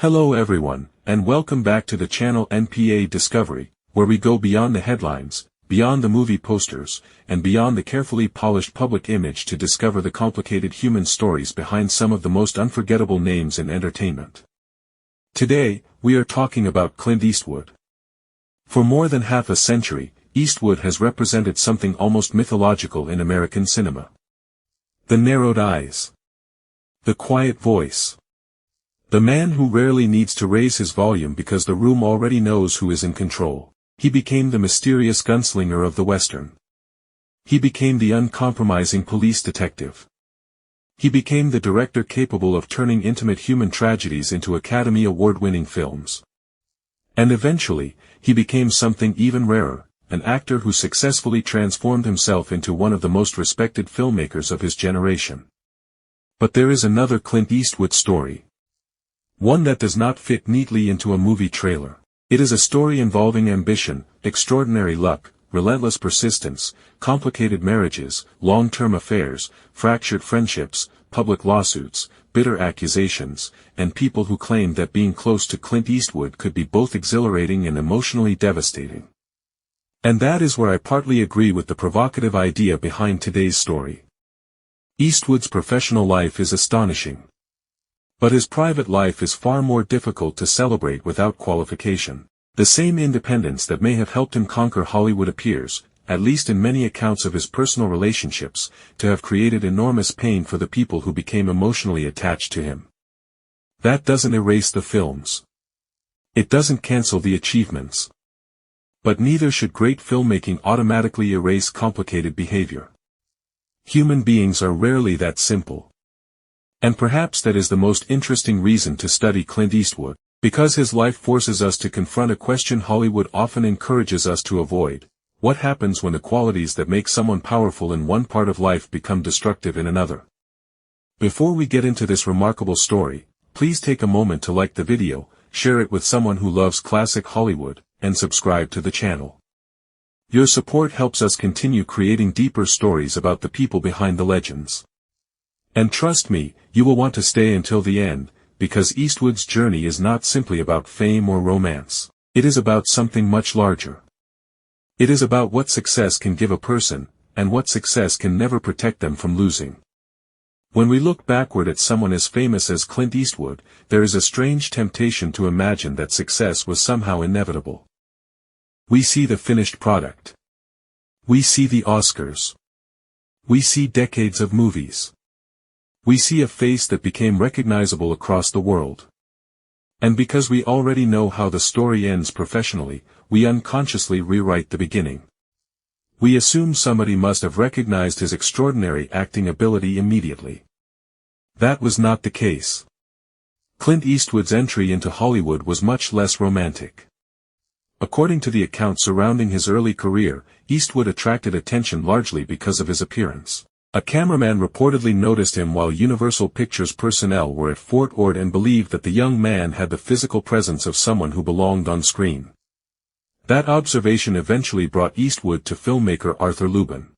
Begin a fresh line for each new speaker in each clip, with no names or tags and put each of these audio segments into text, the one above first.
Hello everyone, and welcome back to the channel NPA Discovery, where we go beyond the headlines, beyond the movie posters, and beyond the carefully polished public image to discover the complicated human stories behind some of the most unforgettable names in entertainment. Today, we are talking about Clint Eastwood. For more than half a century, Eastwood has represented something almost mythological in American cinema. The narrowed eyes. The quiet voice. The man who rarely needs to raise his volume because the room already knows who is in control. He became the mysterious gunslinger of the Western. He became the uncompromising police detective. He became the director capable of turning intimate human tragedies into Academy Award-winning films. And eventually, he became something even rarer, an actor who successfully transformed himself into one of the most respected filmmakers of his generation. But there is another Clint Eastwood story. One that does not fit neatly into a movie trailer. It is a story involving ambition, extraordinary luck, relentless persistence, complicated marriages, long-term affairs, fractured friendships, public lawsuits, bitter accusations, and people who claimed that being close to Clint Eastwood could be both exhilarating and emotionally devastating. And that is where I partly agree with the provocative idea behind today's story. Eastwood's professional life is astonishing. But his private life is far more difficult to celebrate without qualification. The same independence that may have helped him conquer Hollywood appears, at least in many accounts of his personal relationships, to have created enormous pain for the people who became emotionally attached to him. That doesn't erase the films. It doesn't cancel the achievements. But neither should great filmmaking automatically erase complicated behavior. Human beings are rarely that simple. And perhaps that is the most interesting reason to study Clint Eastwood, because his life forces us to confront a question Hollywood often encourages us to avoid: what happens when the qualities that make someone powerful in one part of life become destructive in another? Before we get into this remarkable story, please take a moment to like the video, share it with someone who loves classic Hollywood, and subscribe to the channel. Your support helps us continue creating deeper stories about the people behind the legends. And trust me, you will want to stay until the end, because Eastwood's journey is not simply about fame or romance. It is about something much larger. It is about what success can give a person, and what success can never protect them from losing. When we look backward at someone as famous as Clint Eastwood, there is a strange temptation to imagine that success was somehow inevitable. We see the finished product. We see the Oscars. We see decades of movies. We see a face that became recognizable across the world. And because we already know how the story ends professionally, we unconsciously rewrite the beginning. We assume somebody must have recognized his extraordinary acting ability immediately. That was not the case. Clint Eastwood's entry into Hollywood was much less romantic. According to the accounts surrounding his early career, Eastwood attracted attention largely because of his appearance. A cameraman reportedly noticed him while Universal Pictures personnel were at Fort Ord and believed that the young man had the physical presence of someone who belonged on screen. That observation eventually brought Eastwood to filmmaker Arthur Lubin.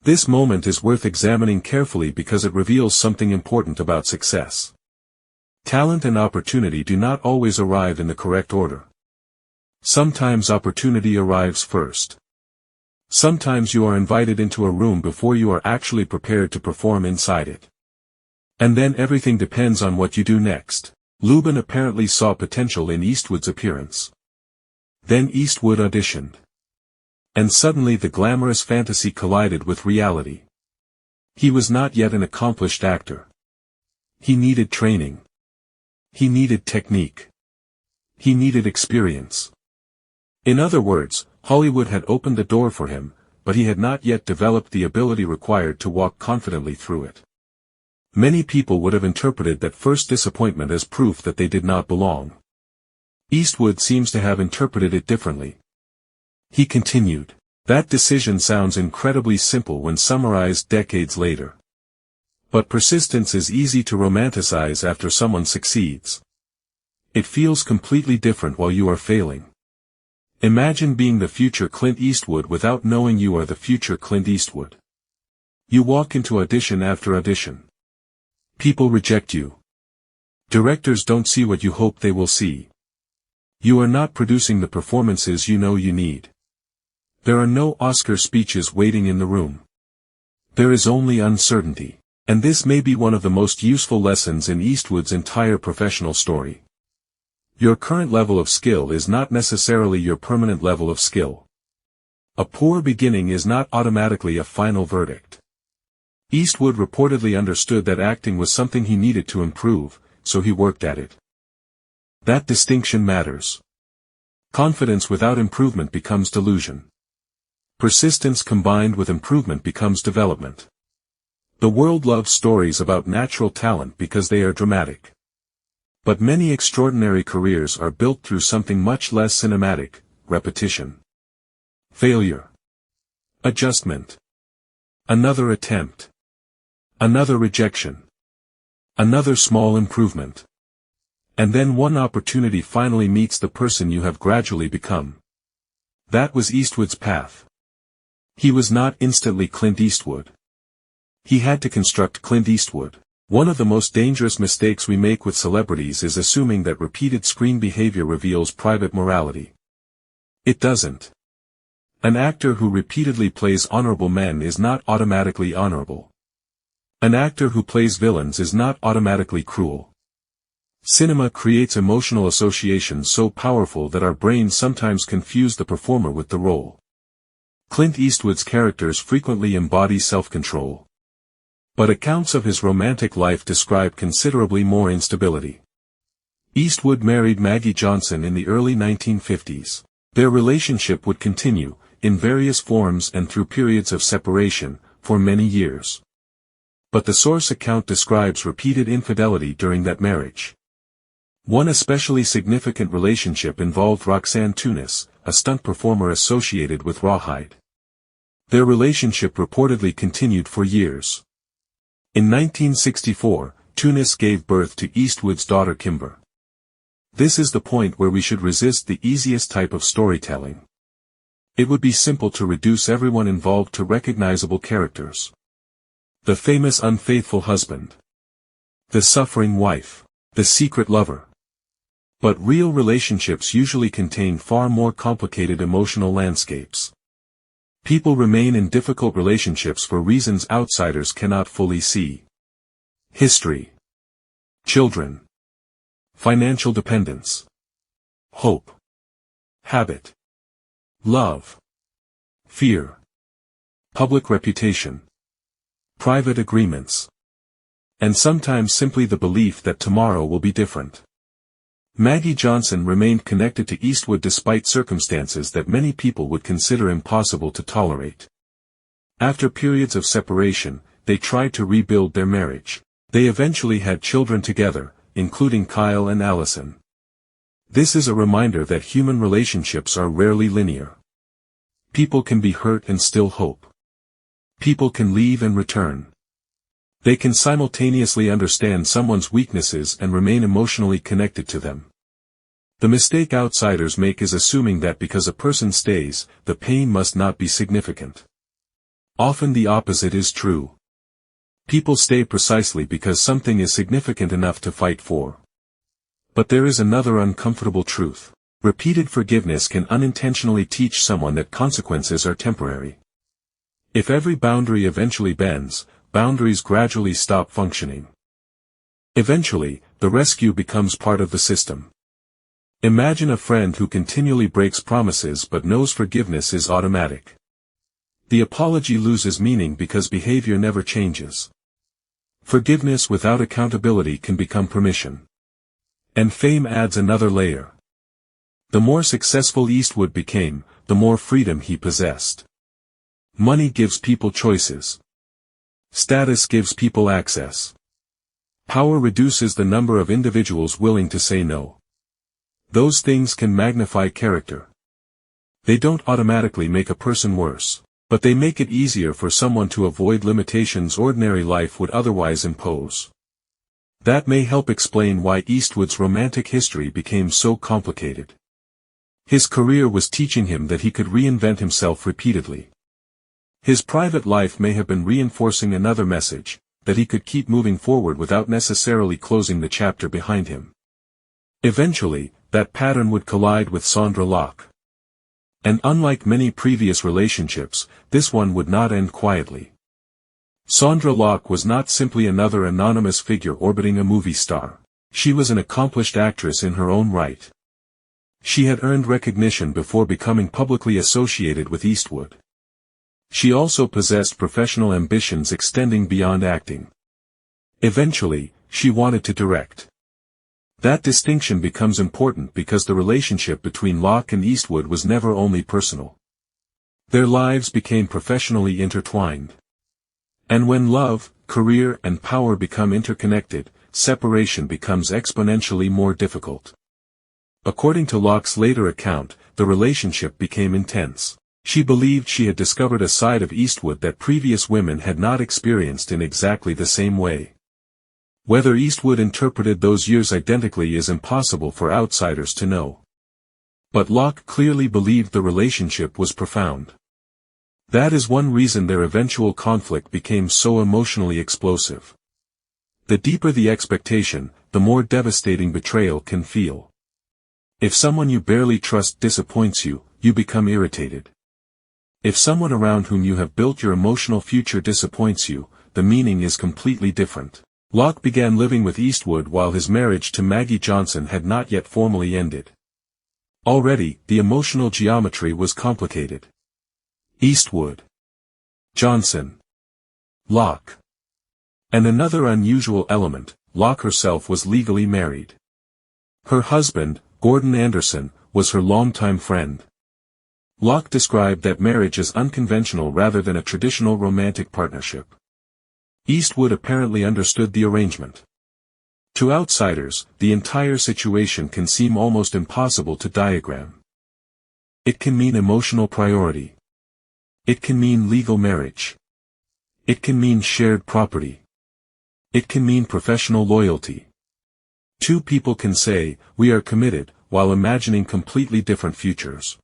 This moment is worth examining carefully because it reveals something important about success. Talent and opportunity do not always arrive in the correct order. Sometimes opportunity arrives first. Sometimes you are invited into a room before you are actually prepared to perform inside it. And then everything depends on what you do next. Lubin apparently saw potential in Eastwood's appearance. Then Eastwood auditioned. And suddenly the glamorous fantasy collided with reality. He was not yet an accomplished actor. He needed training. He needed technique. He needed experience. In other words, Hollywood had opened the door for him, but he had not yet developed the ability required to walk confidently through it. Many people would have interpreted that first disappointment as proof that they did not belong. Eastwood seems to have interpreted it differently. He continued. That decision sounds incredibly simple when summarized decades later. But persistence is easy to romanticize after someone succeeds. It feels completely different while you are failing. Imagine being the future Clint Eastwood without knowing you are the future Clint Eastwood. You walk into audition after audition. People reject you. Directors don't see what you hope they will see. You are not producing the performances you know you need. There are no Oscar speeches waiting in the room. There is only uncertainty. And this may be one of the most useful lessons in Eastwood's entire professional story. Your current level of skill is not necessarily your permanent level of skill. A poor beginning is not automatically a final verdict. Eastwood reportedly understood that acting was something he needed to improve, so he worked at it. That distinction matters. Confidence without improvement becomes delusion. Persistence combined with improvement becomes development. The world loves stories about natural talent because they are dramatic. But many extraordinary careers are built through something much less cinematic: repetition. Failure. Adjustment. Another attempt. Another rejection. Another small improvement. And then one opportunity finally meets the person you have gradually become. That was Eastwood's path. He was not instantly Clint Eastwood. He had to construct Clint Eastwood. One of the most dangerous mistakes we make with celebrities is assuming that repeated screen behavior reveals private morality. It doesn't. An actor who repeatedly plays honorable men is not automatically honorable. An actor who plays villains is not automatically cruel. Cinema creates emotional associations so powerful that our brains sometimes confuse the performer with the role. Clint Eastwood's characters frequently embody self-control. But accounts of his romantic life describe considerably more instability. Eastwood married Maggie Johnson in the early 1950s. Their relationship would continue, in various forms and through periods of separation, for many years. But the source account describes repeated infidelity during that marriage. One especially significant relationship involved Roxanne Tunis, a stunt performer associated with Rawhide. Their relationship reportedly continued for years. In 1964, Tunis gave birth to Eastwood's daughter Kimber. This is the point where we should resist the easiest type of storytelling. It would be simple to reduce everyone involved to recognizable characters. The famous unfaithful husband. The suffering wife. The secret lover. But real relationships usually contain far more complicated emotional landscapes. People remain in difficult relationships for reasons outsiders cannot fully see. History. Children. Financial dependence. Hope. Habit. Love. Fear. Public reputation. Private agreements. And sometimes simply the belief that tomorrow will be different. Maggie Johnson remained connected to Eastwood despite circumstances that many people would consider impossible to tolerate. After periods of separation, they tried to rebuild their marriage. They eventually had children together, including Kyle and Allison. This is a reminder that human relationships are rarely linear. People can be hurt and still hope. People can leave and return. They can simultaneously understand someone's weaknesses and remain emotionally connected to them. The mistake outsiders make is assuming that because a person stays, the pain must not be significant. Often the opposite is true. People stay precisely because something is significant enough to fight for. But there is another uncomfortable truth. Repeated forgiveness can unintentionally teach someone that consequences are temporary. If every boundary eventually bends, boundaries gradually stop functioning. Eventually, the rescue becomes part of the system. Imagine a friend who continually breaks promises but knows forgiveness is automatic. The apology loses meaning because behavior never changes. Forgiveness without accountability can become permission. And fame adds another layer. The more successful Eastwood became, the more freedom he possessed. Money gives people choices. Status gives people access. Power reduces the number of individuals willing to say no. Those things can magnify character. They don't automatically make a person worse, but they make it easier for someone to avoid limitations ordinary life would otherwise impose. That may help explain why Eastwood's romantic history became so complicated. His career was teaching him that he could reinvent himself repeatedly. His private life may have been reinforcing another message: that he could keep moving forward without necessarily closing the chapter behind him. Eventually, that pattern would collide with Sondra Locke. And unlike many previous relationships, this one would not end quietly. Sondra Locke was not simply another anonymous figure orbiting a movie star. She was an accomplished actress in her own right. She had earned recognition before becoming publicly associated with Eastwood. She also possessed professional ambitions extending beyond acting. Eventually, she wanted to direct. That distinction becomes important because the relationship between Locke and Eastwood was never only personal. Their lives became professionally intertwined. And when love, career, and power become interconnected, separation becomes exponentially more difficult. According to Locke's later account, the relationship became intense. She believed she had discovered a side of Eastwood that previous women had not experienced in exactly the same way. Whether Eastwood interpreted those years identically is impossible for outsiders to know. But Locke clearly believed the relationship was profound. That is one reason their eventual conflict became so emotionally explosive. The deeper the expectation, the more devastating betrayal can feel. If someone you barely trust disappoints you, you become irritated. If someone around whom you have built your emotional future disappoints you, the meaning is completely different. Locke began living with Eastwood while his marriage to Maggie Johnson had not yet formally ended. Already, the emotional geometry was complicated. Eastwood, Johnson, Locke. And another unusual element, Locke herself was legally married. Her husband, Gordon Anderson, was her longtime friend. Locke described that marriage as unconventional rather than a traditional romantic partnership. Eastwood apparently understood the arrangement. To outsiders, the entire situation can seem almost impossible to diagram. It can mean emotional priority. It can mean legal marriage. It can mean shared property. It can mean professional loyalty. Two people can say, "We are committed," while imagining completely different futures.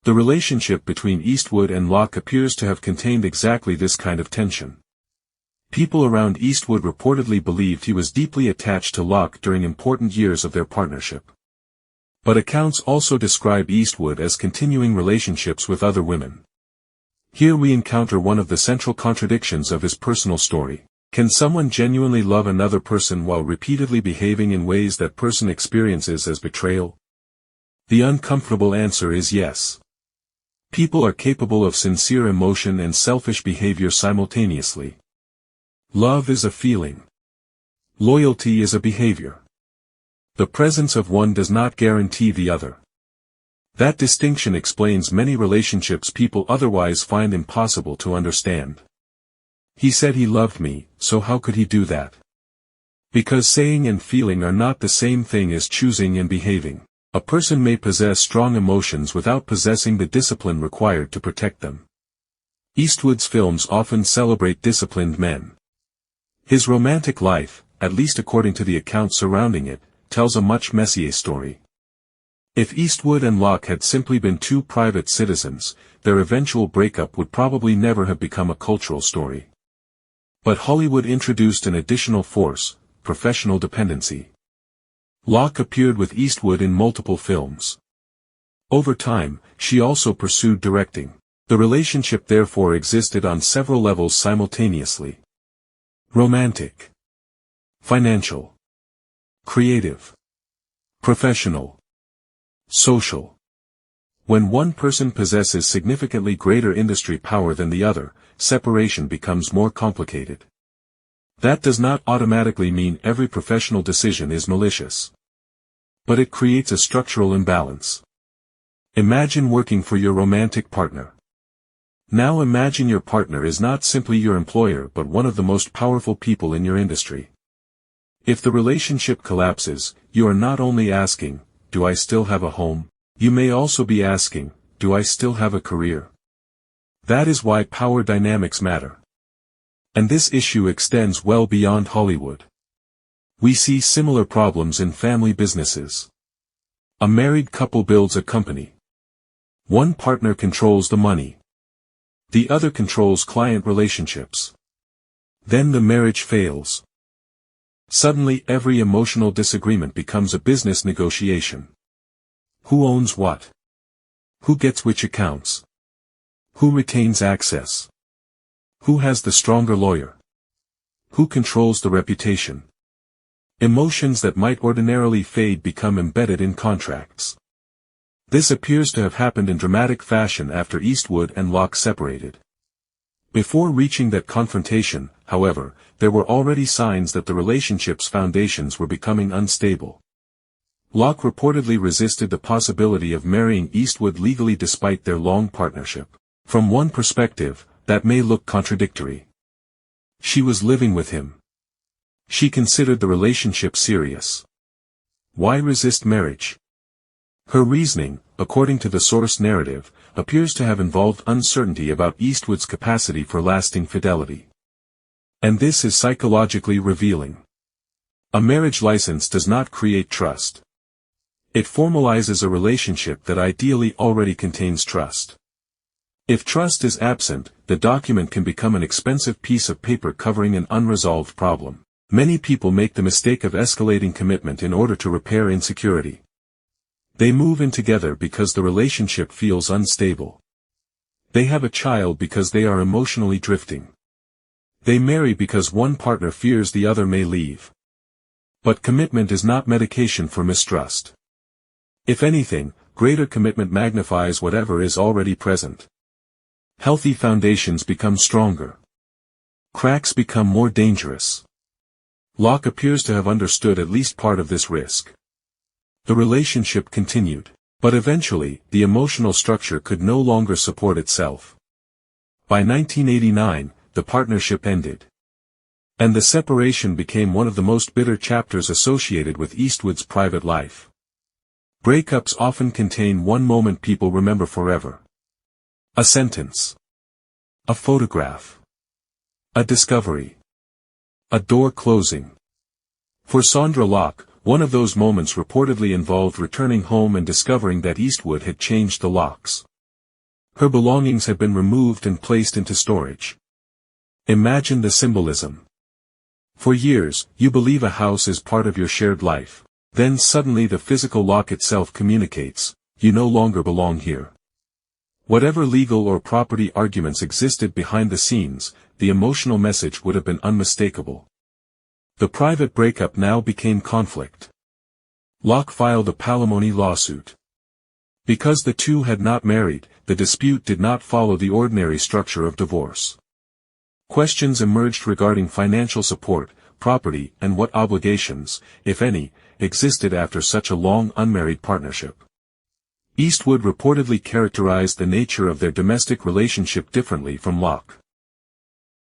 The relationship between Eastwood and Locke appears to have contained exactly this kind of tension. People around Eastwood reportedly believed he was deeply attached to Locke during important years of their partnership. But accounts also describe Eastwood as continuing relationships with other women. Here we encounter one of the central contradictions of his personal story. Can someone genuinely love another person while repeatedly behaving in ways that person experiences as betrayal? The uncomfortable answer is yes. People are capable of sincere emotion and selfish behavior simultaneously. Love is a feeling. Loyalty is a behavior. The presence of one does not guarantee the other. That distinction explains many relationships people otherwise find impossible to understand. He said he loved me, so how could he do that? Because saying and feeling are not the same thing as choosing and behaving. A person may possess strong emotions without possessing the discipline required to protect them. Eastwood's films often celebrate disciplined men. His romantic life, at least according to the accounts surrounding it, tells a much messier story. If Eastwood and Locke had simply been two private citizens, their eventual breakup would probably never have become a cultural story. But Hollywood introduced an additional force, professional dependency. Locke appeared with Eastwood in multiple films. Over time, she also pursued directing. The relationship therefore existed on several levels simultaneously. Romantic, financial, creative, professional, social. When one person possesses significantly greater industry power than the other, separation becomes more complicated. That does not automatically mean every professional decision is malicious. But it creates a structural imbalance. Imagine working for your romantic partner. Now imagine your partner is not simply your employer but one of the most powerful people in your industry. If the relationship collapses, you are not only asking, "Do I still have a home?" You may also be asking, "Do I still have a career?" That is why power dynamics matter. And this issue extends well beyond Hollywood. We see similar problems in family businesses. A married couple builds a company. One partner controls the money. The other controls client relationships. Then the marriage fails. Suddenly every emotional disagreement becomes a business negotiation. Who owns what? Who gets which accounts? Who retains access? Who has the stronger lawyer? Who controls the reputation? Emotions that might ordinarily fade become embedded in contracts. This appears to have happened in dramatic fashion after Eastwood and Locke separated. Before reaching that confrontation, however, there were already signs that the relationship's foundations were becoming unstable. Locke reportedly resisted the possibility of marrying Eastwood legally despite their long partnership. From one perspective, that may look contradictory. She was living with him. She considered the relationship serious. Why resist marriage? Her reasoning, according to the source narrative, appears to have involved uncertainty about Eastwood's capacity for lasting fidelity. And this is psychologically revealing. A marriage license does not create trust. It formalizes a relationship that ideally already contains trust. If trust is absent, the document can become an expensive piece of paper covering an unresolved problem. Many people make the mistake of escalating commitment in order to repair insecurity. They move in together because the relationship feels unstable. They have a child because they are emotionally drifting. They marry because one partner fears the other may leave. But commitment is not medication for mistrust. If anything, greater commitment magnifies whatever is already present. Healthy foundations become stronger. Cracks become more dangerous. Locke appears to have understood at least part of this risk. The relationship continued. But eventually, the emotional structure could no longer support itself. By 1989, the partnership ended. And the separation became one of the most bitter chapters associated with Eastwood's private life. Breakups often contain one moment people remember forever. A sentence. A photograph. A discovery. A door closing. For Sondra Locke, one of those moments reportedly involved returning home and discovering that Eastwood had changed the locks. Her belongings had been removed and placed into storage. Imagine the symbolism. For years, you believe a house is part of your shared life. Then suddenly the physical lock itself communicates, you no longer belong here. Whatever legal or property arguments existed behind the scenes, the emotional message would have been unmistakable. The private breakup now became conflict. Locke filed a palimony lawsuit. Because the two had not married, the dispute did not follow the ordinary structure of divorce. Questions emerged regarding financial support, property, and what obligations, if any, existed after such a long unmarried partnership. Eastwood reportedly characterized the nature of their domestic relationship differently from Locke.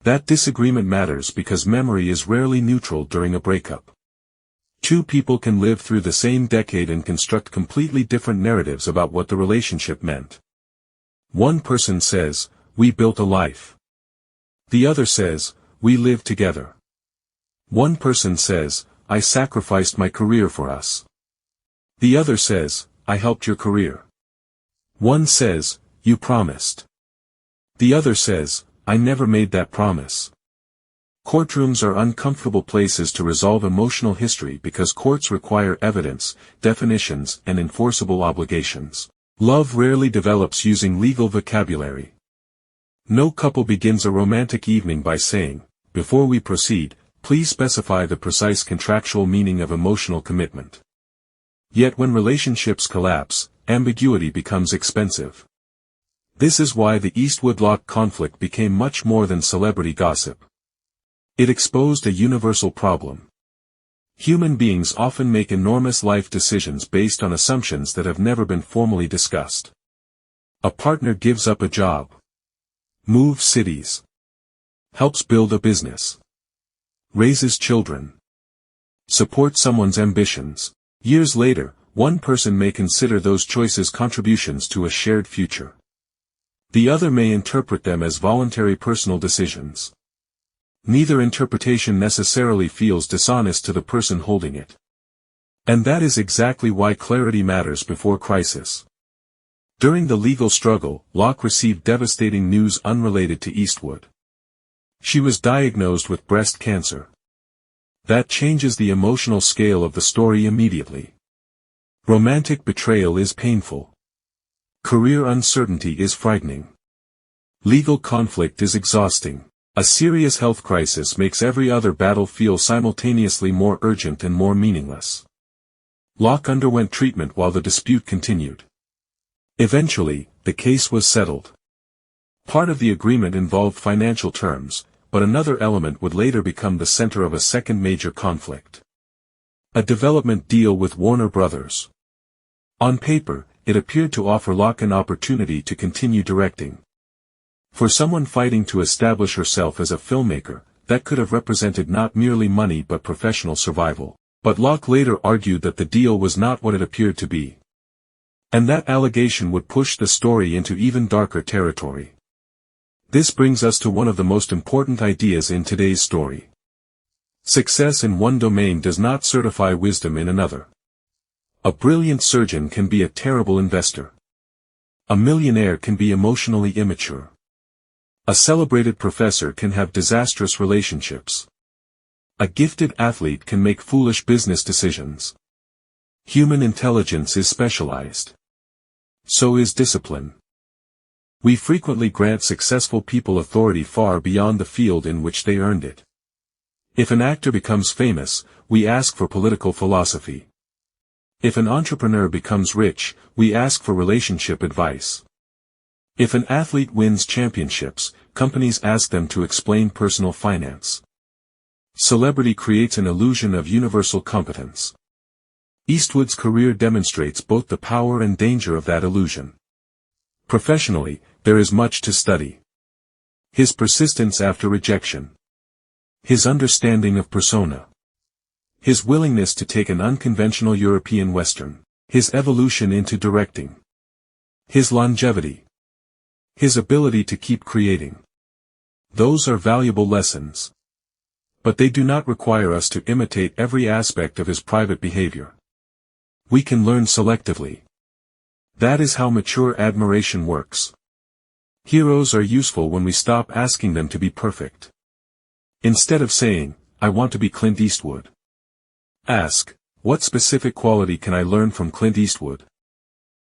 That disagreement matters because memory is rarely neutral during a breakup. Two people can live through the same decade and construct completely different narratives about what the relationship meant. One person says, "We built a life." The other says, "We lived together." One person says, "I sacrificed my career for us." The other says, "I helped your career." One says, "You promised." The other says, "I never made that promise." Courtrooms are uncomfortable places to resolve emotional history because courts require evidence, definitions, and enforceable obligations. Love rarely develops using legal vocabulary. No couple begins a romantic evening by saying, "Before we proceed, please specify the precise contractual meaning of emotional commitment." Yet when relationships collapse, ambiguity becomes expensive. This is why the Eastwood-Locke conflict became much more than celebrity gossip. It exposed a universal problem. Human beings often make enormous life decisions based on assumptions that have never been formally discussed. A partner gives up a job, moves cities, helps build a business, raises children, supports someone's ambitions. Years later, one person may consider those choices contributions to a shared future. The other may interpret them as voluntary personal decisions. Neither interpretation necessarily feels dishonest to the person holding it. And that is exactly why clarity matters before crisis. During the legal struggle, Locke received devastating news unrelated to Eastwood. She was diagnosed with breast cancer. That changes the emotional scale of the story immediately. Romantic betrayal is painful. Career uncertainty is frightening. Legal conflict is exhausting. A serious health crisis makes every other battle feel simultaneously more urgent and more meaningless. Locke underwent treatment while the dispute continued. Eventually, the case was settled. Part of the agreement involved financial terms, but another element would later become the center of a second major conflict. A development deal with Warner Brothers. On paper, it appeared to offer Locke an opportunity to continue directing. For someone fighting to establish herself as a filmmaker, that could have represented not merely money but professional survival. But Locke later argued that the deal was not what it appeared to be. And that allegation would push the story into even darker territory. This brings us to one of the most important ideas in today's story. Success in one domain does not certify wisdom in another. A brilliant surgeon can be a terrible investor. A millionaire can be emotionally immature. A celebrated professor can have disastrous relationships. A gifted athlete can make foolish business decisions. Human intelligence is specialized. So is discipline. We frequently grant successful people authority far beyond the field in which they earned it. If an actor becomes famous, we ask for political philosophy. If an entrepreneur becomes rich, we ask for relationship advice. If an athlete wins championships, companies ask them to explain personal finance. Celebrity creates an illusion of universal competence. Eastwood's career demonstrates both the power and danger of that illusion. Professionally, there is much to study. His persistence after rejection. His understanding of persona. His willingness to take an unconventional European Western. His evolution into directing. His longevity. His ability to keep creating. Those are valuable lessons. But they do not require us to imitate every aspect of his private behavior. We can learn selectively. That is how mature admiration works. Heroes are useful when we stop asking them to be perfect. Instead of saying, "I want to be Clint Eastwood," ask, "What specific quality can I learn from Clint Eastwood?"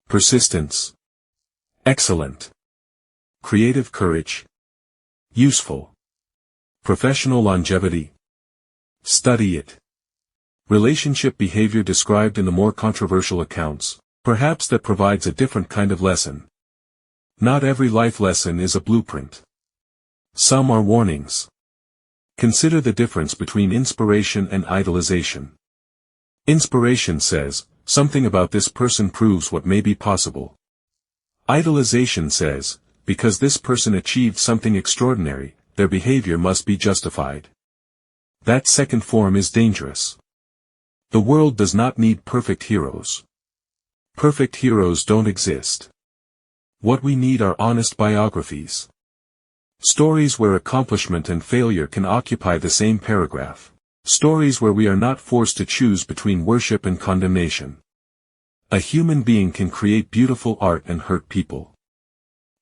Persistence. Excellent. Creative courage. Useful. Professional longevity. Study it. Relationship behavior described in the more controversial accounts. Perhaps that provides a different kind of lesson. Not every life lesson is a blueprint. Some are warnings. Consider the difference between inspiration and idolization. Inspiration says, something about this person proves what may be possible. Idolization says, because this person achieved something extraordinary, their behavior must be justified. That second form is dangerous. The world does not need perfect heroes. Perfect heroes don't exist. What we need are honest biographies. Stories where accomplishment and failure can occupy the same paragraph. Stories where we are not forced to choose between worship and condemnation. A human being can create beautiful art and hurt people.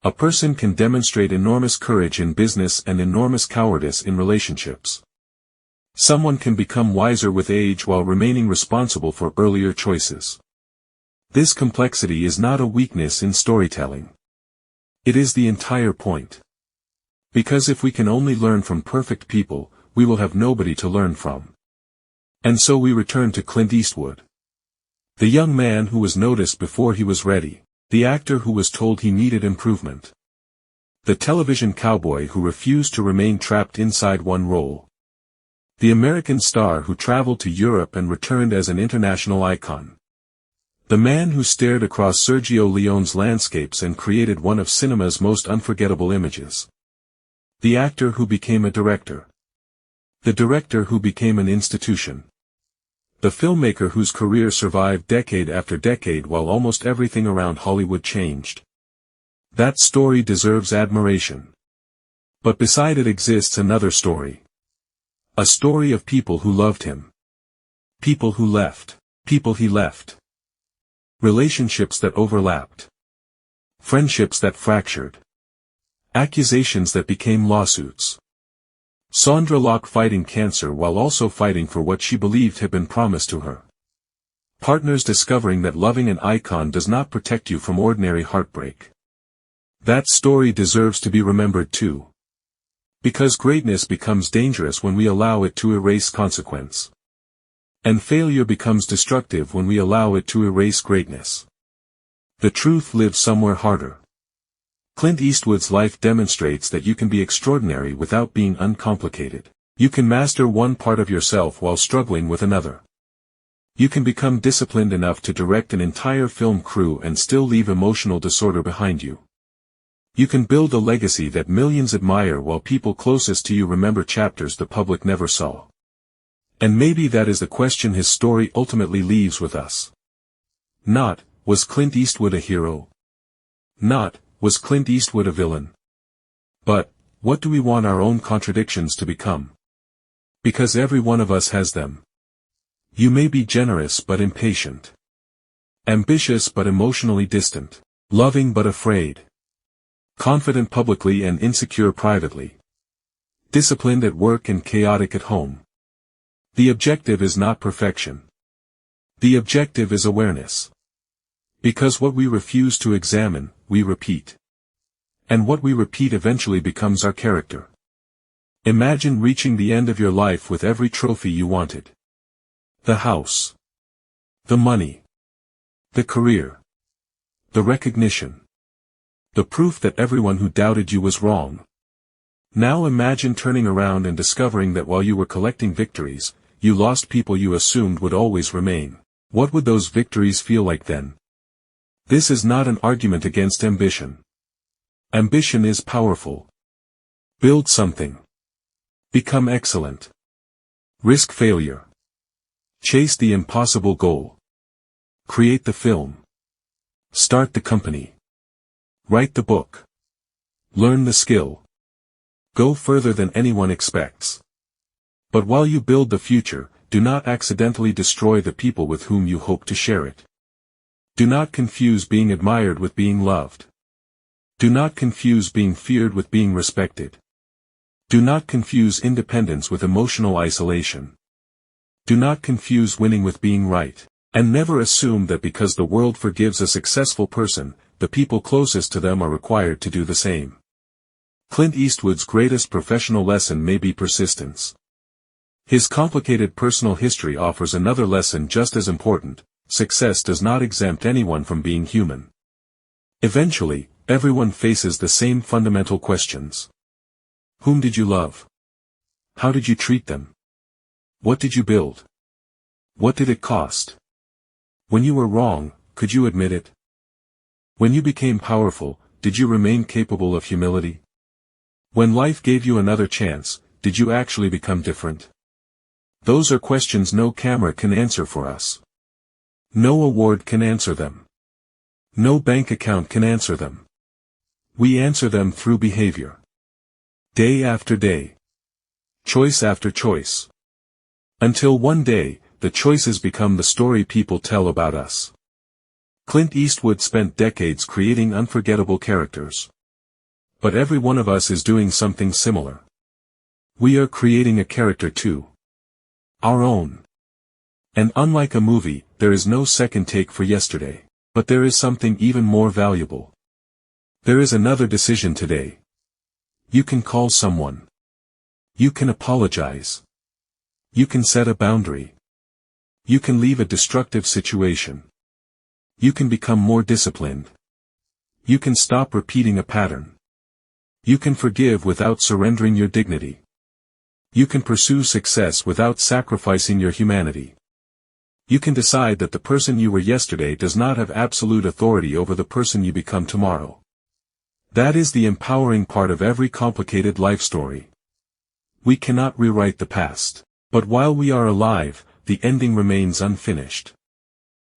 A person can demonstrate enormous courage in business and enormous cowardice in relationships. Someone can become wiser with age while remaining responsible for earlier choices. This complexity is not a weakness in storytelling. It is the entire point. Because if we can only learn from perfect people, we will have nobody to learn from. And so we return to Clint Eastwood. The young man who was noticed before he was ready. The actor who was told he needed improvement. The television cowboy who refused to remain trapped inside one role. The American star who traveled to Europe and returned as an international icon. The man who stared across Sergio Leone's landscapes and created one of cinema's most unforgettable images. The actor who became a director. The director who became an institution. The filmmaker whose career survived decade after decade while almost everything around Hollywood changed. That story deserves admiration. But beside it exists another story. A story of people who loved him. People who left. People he left. Relationships that overlapped. Friendships that fractured. Accusations that became lawsuits. Sondra Locke fighting cancer while also fighting for what she believed had been promised to her. Partners discovering that loving an icon does not protect you from ordinary heartbreak. That story deserves to be remembered too. Because greatness becomes dangerous when we allow it to erase consequence. And failure becomes destructive when we allow it to erase greatness. The truth lives somewhere harder. Clint Eastwood's life demonstrates that you can be extraordinary without being uncomplicated. You can master one part of yourself while struggling with another. You can become disciplined enough to direct an entire film crew and still leave emotional disorder behind you. You can build a legacy that millions admire while people closest to you remember chapters the public never saw. And maybe that is the question his story ultimately leaves with us. Not, was Clint Eastwood a hero? Not, was Clint Eastwood a villain? But, what do we want our own contradictions to become? Because every one of us has them. You may be generous but impatient. Ambitious but emotionally distant. Loving but afraid. Confident publicly and insecure privately. Disciplined at work and chaotic at home. The objective is not perfection. The objective is awareness. Because what we refuse to examine, we repeat. And what we repeat eventually becomes our character. Imagine reaching the end of your life with every trophy you wanted. The house. The money. The career. The recognition. The proof that everyone who doubted you was wrong. Now imagine turning around and discovering that while you were collecting victories, you lost people you assumed would always remain. What would those victories feel like then? This is not an argument against ambition. Ambition is powerful. Build something. Become excellent. Risk failure. Chase the impossible goal. Create the film. Start the company. Write the book. Learn the skill. Go further than anyone expects. But while you build the future, do not accidentally destroy the people with whom you hope to share it. Do not confuse being admired with being loved. Do not confuse being feared with being respected. Do not confuse independence with emotional isolation. Do not confuse winning with being right. And never assume that because the world forgives a successful person, the people closest to them are required to do the same. Clint Eastwood's greatest professional lesson may be persistence. His complicated personal history offers another lesson just as important: success does not exempt anyone from being human. Eventually, everyone faces the same fundamental questions. Whom did you love? How did you treat them? What did you build? What did it cost? When you were wrong, could you admit it? When you became powerful, did you remain capable of humility? When life gave you another chance, did you actually become different? Those are questions no camera can answer for us. No award can answer them. No bank account can answer them. We answer them through behavior. Day after day. Choice after choice. Until one day, the choices become the story people tell about us. Clint Eastwood spent decades creating unforgettable characters. But every one of us is doing something similar. We are creating a character too. Our own. And unlike a movie, there is no second take for yesterday. But there is something even more valuable. There is another decision today. You can call someone. You can apologize. You can set a boundary. You can leave a destructive situation. You can become more disciplined. You can stop repeating a pattern. You can forgive without surrendering your dignity. You can pursue success without sacrificing your humanity. You can decide that the person you were yesterday does not have absolute authority over the person you become tomorrow. That is the empowering part of every complicated life story. We cannot rewrite the past. But while we are alive, the ending remains unfinished.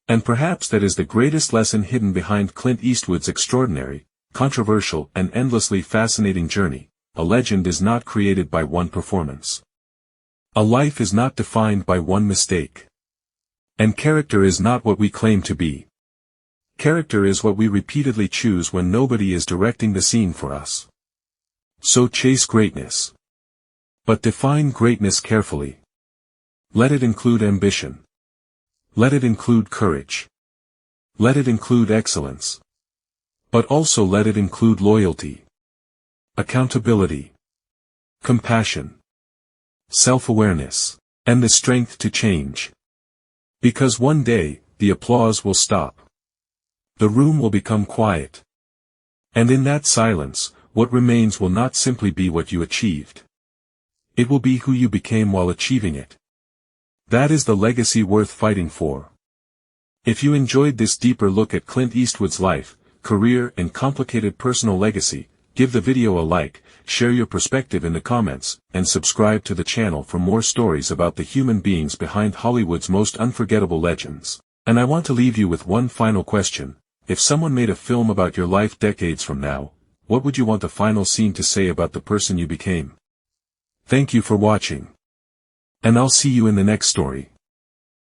And perhaps that is the greatest lesson hidden behind Clint Eastwood's extraordinary, controversial and endlessly fascinating journey. A legend is not created by one performance. A life is not defined by one mistake. And character is not what we claim to be. Character is what we repeatedly choose when nobody is directing the scene for us. So chase greatness. But define greatness carefully. Let it include ambition. Let it include courage. Let it include excellence. But also let it include loyalty, accountability, compassion, self-awareness, and the strength to change. Because one day, the applause will stop. The room will become quiet. And in that silence, what remains will not simply be what you achieved. It will be who you became while achieving it. That is the legacy worth fighting for. If you enjoyed this deeper look at Clint Eastwood's life, career and complicated personal legacy, give the video a like, share your perspective in the comments, and subscribe to the channel for more stories about the human beings behind Hollywood's most unforgettable legends. And I want to leave you with one final question. If someone made a film about your life decades from now, what would you want the final scene to say about the person you became? Thank you for watching. And I'll see you in the next story.